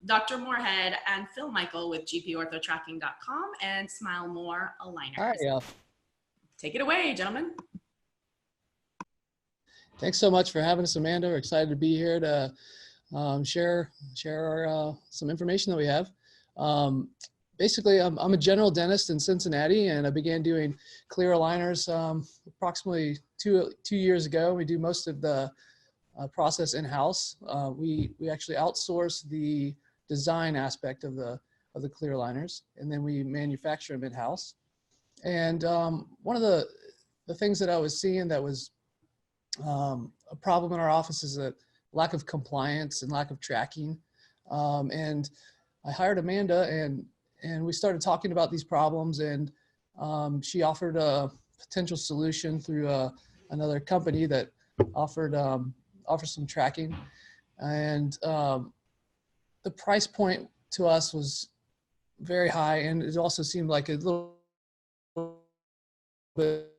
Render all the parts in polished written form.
Dr. Moorhead and Phil Michael with gporthotracking.com and Smile More Aligners. All right, Take it away, gentlemen. thanks so much for having us, Amanda. We're excited to be here to share some information that we have. Basically, I'm a general dentist in Cincinnati, and I began doing clear aligners approximately two years ago. We do most of the process in-house. We actually outsource the design aspect of the clear aligners, and then we manufacture them in-house. And one of the things that I was seeing that was a problem in our office is a lack of compliance and lack of tracking. And I hired Amanda, and we started talking about these problems, and she offered a potential solution through another company that offers some tracking. And the price point to us was very high, and it also seemed like a little bit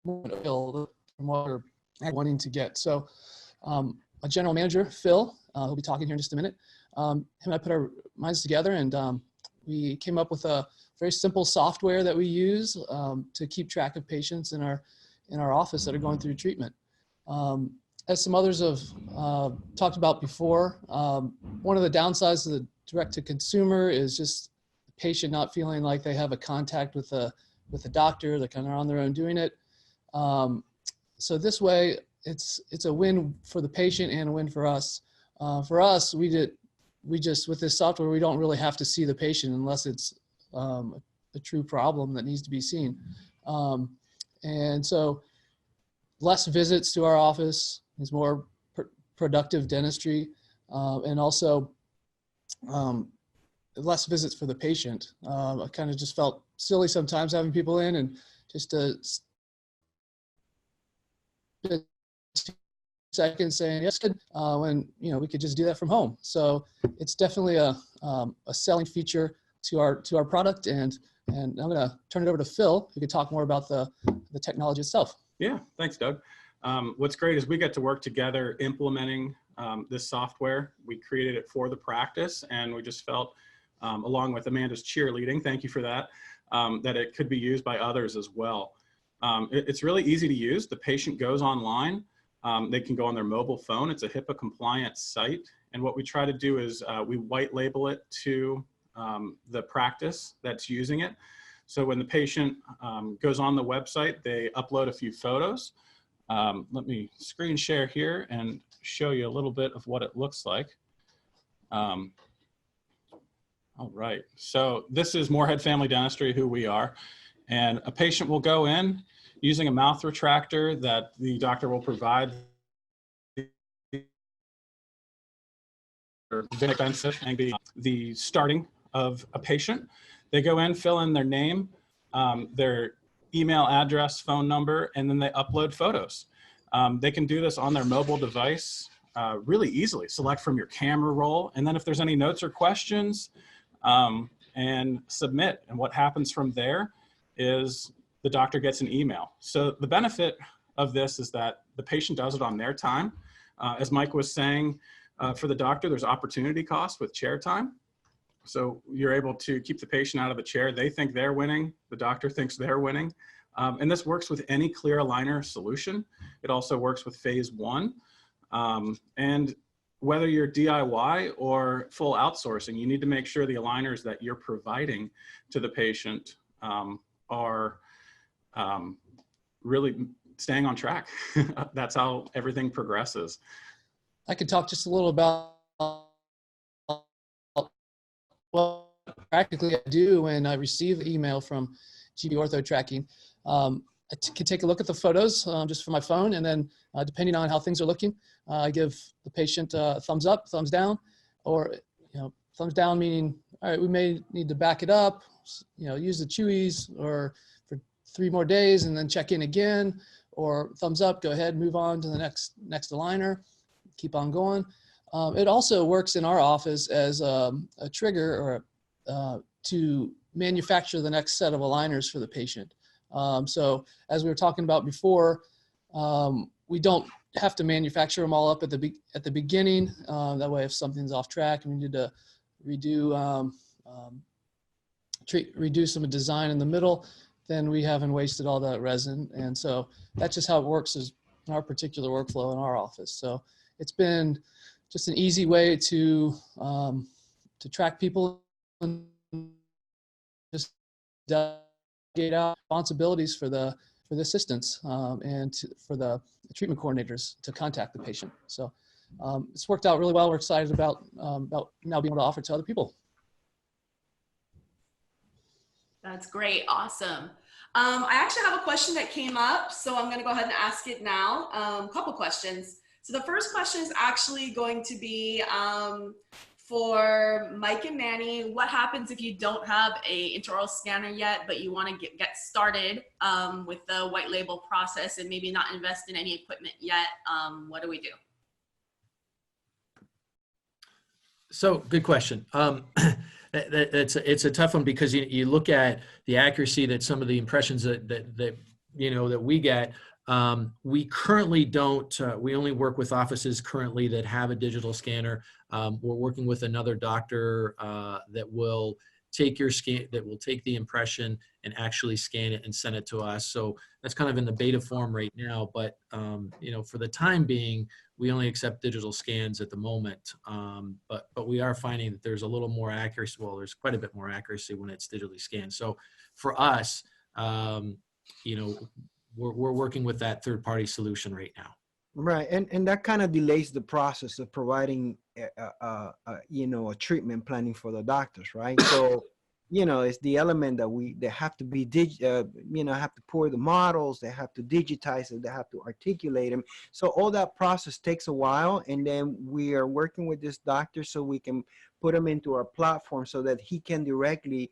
more from what we're wanting to get. So a general manager, Phil, who'll be talking here in just a minute, him and I put our minds together, and we came up with a very simple software that we use to keep track of patients in our office that are going through treatment. As some others have talked about before, one of the downsides of the direct-to-consumer is just the patient not feeling like they have a contact with the doctor. They're kind of on their own doing it. So this way, it's a win for the patient and a win for us. For us, we just with this software, we don't really have to see the patient unless it's a true problem that needs to be seen. And so less visits to our office is more productive dentistry, and also less visits for the patient. I kind of just felt silly sometimes having people in and just to seconds saying yes, when we could just do that from home. So it's definitely a selling feature to our product, and I'm going to turn it over to Phil, who could talk more about the technology itself. Yeah, thanks, Doug. What's great is we get to work together implementing this software. We created it for the practice, and we just felt, along with Amanda's cheerleading, thank you for that, that it could be used by others as well. It's really easy to use. The patient goes online. They can go on their mobile phone. It's a HIPAA compliant site. And what we try to do is we white label it to the practice that's using it. So when the patient goes on the website, they upload a few photos. Let me screen share here and show you a little bit of what it looks like. All right, so this is Moorhead Family Dentistry, who we are. And a patient will go in using a mouth retractor that the doctor will provide. Expensive and the starting of a patient. They go in, fill in their name, their email address, phone number, and then they upload photos. They can do this on their mobile device really easily. Select from your camera roll, and then if there's any notes or questions, and submit. And what happens from there is the doctor gets an email. So the benefit of this is that the patient does it on their time. As Mike was saying, for the doctor, there's opportunity cost with chair time. So you're able to keep the patient out of the chair. They think they're winning. The doctor thinks they're winning. And this works with any clear aligner solution. It also works with phase 1. And whether you're DIY or full outsourcing, you need to make sure the aligners that you're providing to the patient are really staying on track. That's how everything progresses. I could talk just a little about what practically I do when I receive the email from GB Ortho Tracking. I can take a look at the photos just from my phone, and then depending on how things are looking, I give the patient a thumbs up, thumbs down, or thumbs down meaning, all right, we may need to back it up, use the chewies or for 3 more days and then check in again, or thumbs up, go ahead, move on to the next aligner, keep on going. It also works in our office as a trigger or to manufacture the next set of aligners for the patient. So as we were talking about before, we don't have to manufacture them all up at the beginning. That way, if something's off track and we need to redo some design in the middle, then we haven't wasted all that resin. And so that's just how it works is our particular workflow in our office. So it's been just an easy way to track people and just delegate out responsibilities for the assistants and for the treatment coordinators to contact the patient. So it's worked out really well. We're excited about now being able to offer it to other people. That's great. Awesome. I actually have a question that came up, so I'm going to go ahead and ask it now. A couple questions. So the first question is actually going to be for Mike and Manny. What happens if you don't have a intraoral scanner yet, but you want to get started with the white label process and maybe not invest in any equipment yet? What do we do? So good question. It's a tough one because you look at the accuracy that some of the impressions that we get. We currently don't. We only work with offices currently that have a digital scanner. We're working with another doctor that will take your scan, that will take the impression and actually scan it and send it to us. So that's kind of in the beta form right now. But for the time being, we only accept digital scans at the moment. But we are finding that there's a little more accuracy. Well, there's quite a bit more accuracy when it's digitally scanned. So for us, we're working with that third-party solution right now. Right, and that kind of delays the process of providing, a treatment planning for the doctors, right? So, it's the element that they have to be, have to pour the models, they have to digitize it, they have to articulate them. So all that process takes a while, and then we are working with this doctor so we can put him into our platform so that he can directly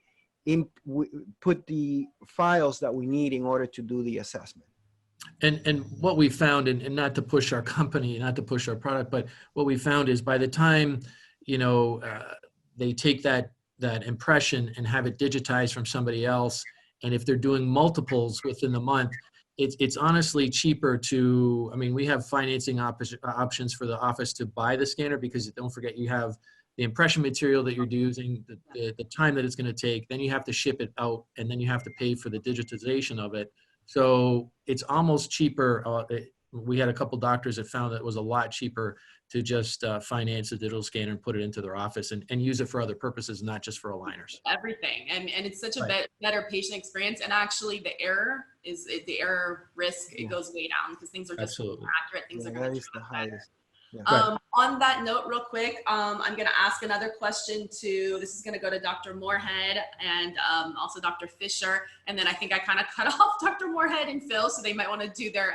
put the files that we need in order to do the assessment. And what we found, and not to push our company, not to push our product, but what we found is by the time, they take that impression and have it digitized from somebody else, and if they're doing multiples within the month, it's honestly cheaper to, we have financing options for the office to buy the scanner, because don't forget, you have the impression material that you're using, the time that it's going to take, then you have to ship it out, and then you have to pay for the digitization of it. So it's almost cheaper. We had a couple doctors that found that it was a lot cheaper to just finance a digital scanner and put it into their office and use it for other purposes, not just for aligners. Everything. And it's such a Right. better patient experience. And actually the error risk, it goes way down because things are just Absolutely. more accurate. Things are Yeah, going that to is the track better. highest. Yeah. On that note, real quick, I'm going to ask another question this is going to go to Dr. Moorhead and also Dr. Fisher. And then I think I kind of cut off Dr. Moorhead and Phil, so they might want to do their,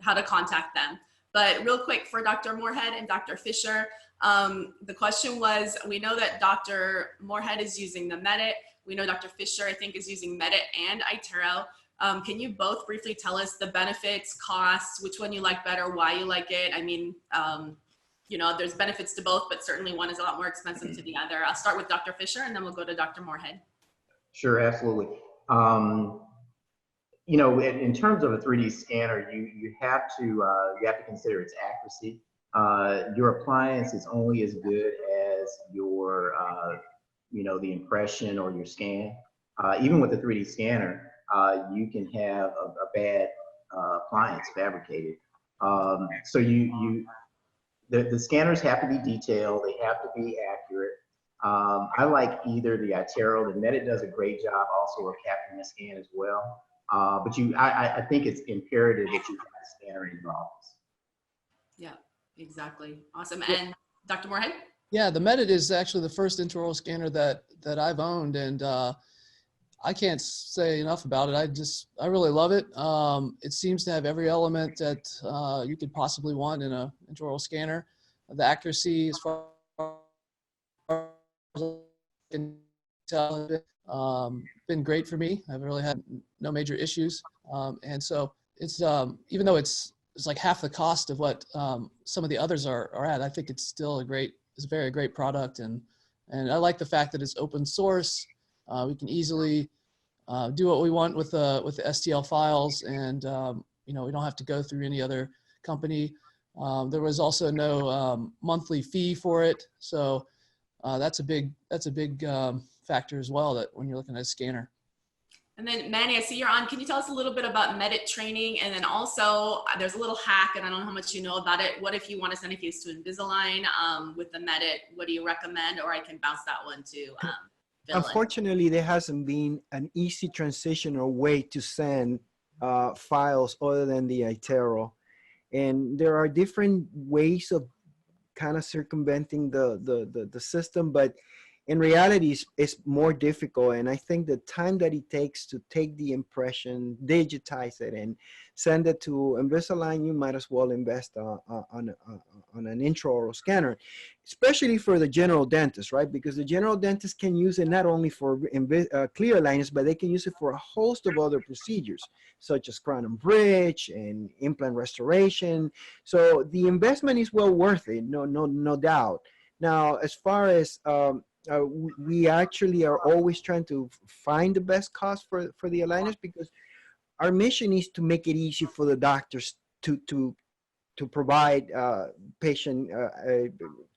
how to contact them. But real quick for Dr. Moorhead and Dr. Fisher, the question was, we know that Dr. Moorhead is using the Medit. We know Dr. Fisher, I think, is using Medit and iTero. Can you both briefly tell us the benefits, costs, which one you like better, why you like it? There's benefits to both, but certainly one is a lot more expensive to the other. I'll start with Dr. Fisher and then we'll go to Dr. Moorhead. Sure, absolutely. In terms of a 3D scanner, you have to consider its accuracy. Your appliance is only as good as your, the impression or your scan. Even with a 3D scanner, you can have a bad appliance fabricated. So the scanners have to be detailed, they have to be accurate. I like either the iTero. The Medit does a great job also of capturing the scan as well. But I think it's imperative that you have a scanner in your office. Yeah, exactly. Awesome. And Dr. Moorhead? Yeah, the Medit is actually the first intraoral scanner that I've owned, and I can't say enough about it. I really love it. It seems to have every element that you could possibly want in an intraoral scanner. The accuracy, as far as I can tell, been great for me. I've really had no major issues. And so it's, even though it's like half the cost of what some of the others are at, I think it's still it's a very great product. And I like the fact that it's open source. We can easily do what we want with the STL files, and we don't have to go through any other company. There was also no monthly fee for it. So that's a big factor as well, that when you're looking at a scanner. And then Manny, I see you're on. Can you tell us a little bit about Medit training? And then also there's a little hack, and I don't know how much you know about it. What if you want to send a case to Invisalign with the Medit? What do you recommend? Or I can bounce that one to Phil. Unfortunately, there hasn't been an easy transition or way to send files other than the iTero. And there are different ways of kind of circumventing the system, but in reality, it's more difficult. And I think the time that it takes to take the impression, digitize it, and send it to Invisalign, you might as well invest on an intraoral scanner, especially for the general dentist, right? Because the general dentist can use it not only for clear aligners, but they can use it for a host of other procedures, such as crown and bridge and implant restoration. So the investment is well worth it, no doubt. Now, as far as we actually are always trying to find the best cost for the aligners, because our mission is to make it easy for the doctors to provide patient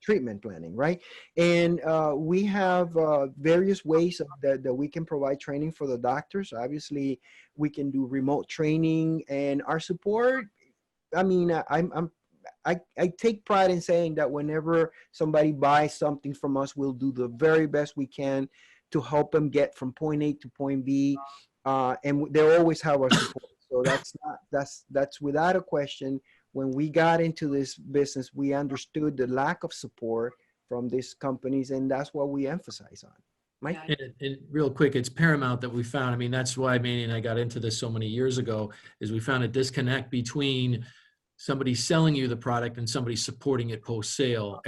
treatment planning, right? And we have various ways that we can provide training for the doctors. Obviously, we can do remote training, and our support, I mean, I take pride in saying that whenever somebody buys something from us, we'll do the very best we can to help them get from point A to point B, and they always have our support. So that's without a question. When we got into this business, we understood the lack of support from these companies, and that's what we emphasize on. Mike? And real quick, it's paramount that we found. I mean, that's why Manny and I got into this so many years ago, is we found a disconnect between somebody selling you the product and somebody supporting it post-sale.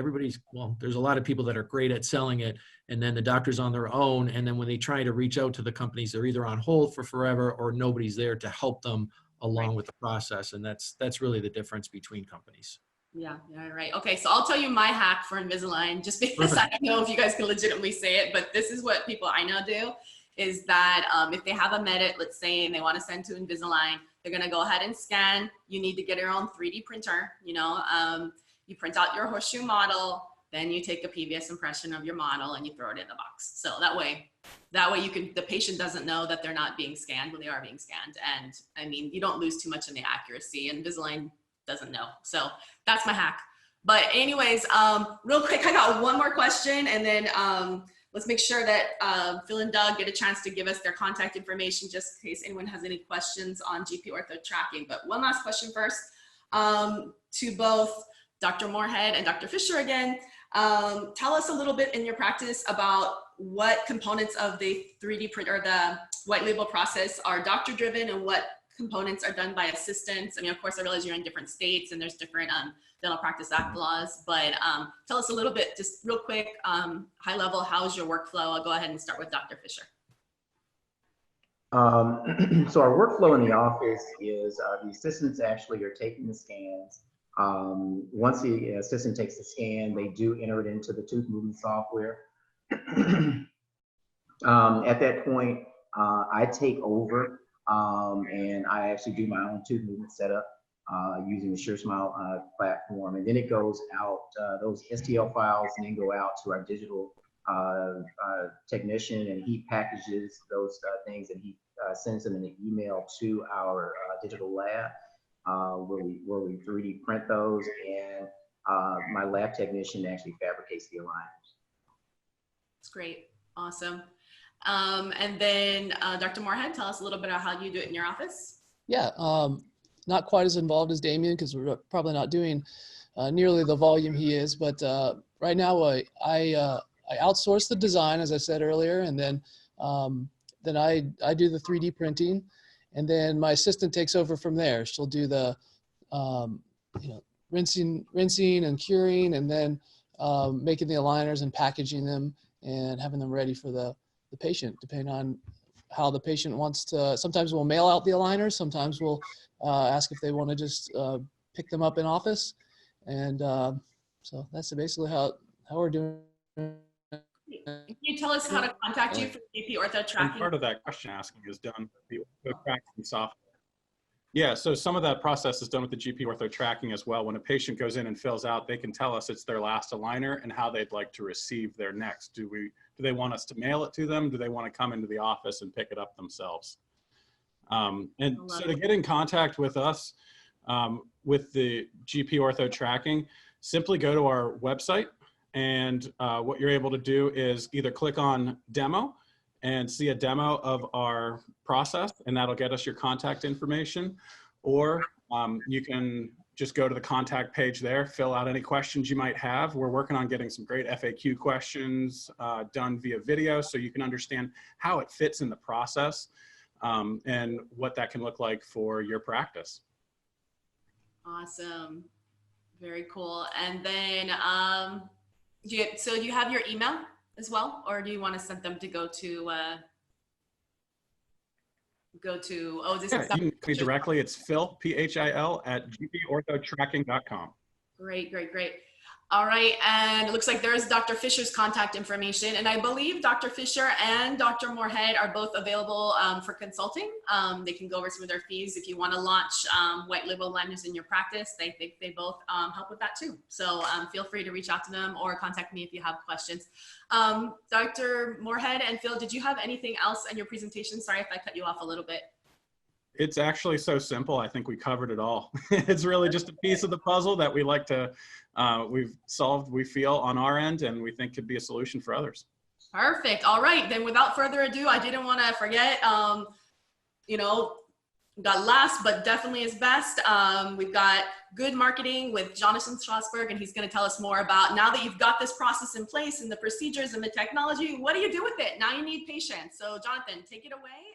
There's a lot of people that are great at selling it, and then the doctor's on their own, and then when they try to reach out to the companies, they're either on hold for forever or nobody's there to help them along with the process. And that's really the difference between companies. Yeah, right. Okay, so I'll tell you my hack for Invisalign, just because I don't know if you guys can legitimately say it, but this is what people I know do, is that if they have a Medit, let's say, and they want to send to Invisalign, they're going to go ahead and scan. You need to get your own 3D printer. You print out your horseshoe model, then you take a PVS impression of your model and you throw it in the box. So that way the patient doesn't know that they're not being scanned when they are being scanned. And I mean, you don't lose too much in the accuracy, and Invisalign doesn't know. So that's my hack. But anyways, real quick, I got one more question, and then let's make sure that Phil and Doug get a chance to give us their contact information, just in case anyone has any questions on GP Ortho tracking. But one last question first, to both Dr. Moorhead and Dr. Fisher again. Tell us a little bit in your practice about what components of the 3D print or the white label process are doctor driven and what components are done by assistants. I mean, of course, I realize you're in different states and there's different Dental Practice Act laws, but tell us a little bit, just real quick, high level, how's your workflow? I'll go ahead and start with Dr. Fisher. So our workflow in the office is the assistants actually are taking the scans. Once the assistant takes the scan, they do enter it into the tooth movement software. At that point, I take over and I actually do my own tooth movement setup using the StraightSmile platform. And then it goes out, those STL files and then go out to our digital technician, and he packages those things and he sends them in an email to our digital lab where we 3D print those, and my lab technician actually fabricates the aligners. That's great. Awesome. And then Dr. Moorhead, tell us a little bit about how you do it in your office. Yeah, not quite as involved as Damien, because we're probably not doing nearly the volume he is, but right now I outsource the design, as I said earlier, and then I do the 3D printing, and then my assistant takes over from there. She'll do the rinsing and curing, and then making the aligners and packaging them and having them ready for the patient, depending on how the patient wants to. Sometimes we'll mail out the aligners, sometimes we'll ask if they want to just pick them up in office, and so that's basically how we're doing. Can you tell us how to contact you for GP Ortho tracking? And part of that question asking is done with the Ortho tracking software. Yeah, so some of that process is done with the GP ortho tracking as well. When a patient goes in and fills out, they can tell us it's their last aligner and how they'd like to receive their next. Do they want us to mail it to them? Do they want to come into the office and pick it up themselves? And so to get in contact with us, with the GP ortho tracking, simply go to our website, and what you're able to do is either click on demo and see a demo of our process, and that'll get us your contact information. Or you can just go to the contact page there, fill out any questions you might have. We're working on getting some great FAQ questions done via video so you can understand how it fits in the process and what that can look like for your practice. Awesome. Very cool. And then, do you have your email as well, or do you want to send them to go to, oh, this is you can me directly. It's Phil, Phil, at gporthotracking.com. Great, great, great. All right, and it looks like there is Dr. Fisher's contact information, and I believe Dr. Fisher and Dr. Moorhead are both available for consulting. They can go over some of their fees if you want to launch white label aligners in your practice. They both help with that too. So feel free to reach out to them or contact me if you have questions. Dr. Moorhead and Phil, did you have anything else in your presentation? Sorry if I cut you off a little bit. It's actually so simple. I think we covered it all. It's really just a piece of the puzzle that we like to, we've solved, we feel, on our end, and we think could be a solution for others. Perfect. All right. Then without further ado, I didn't want to forget, you know, got last, but definitely is best. We've got good marketing with Jonathan Strasberg, and he's going to tell us more about, now that you've got this process in place and the procedures and the technology, what do you do with it? Now you need patients. So Jonathan, take it away.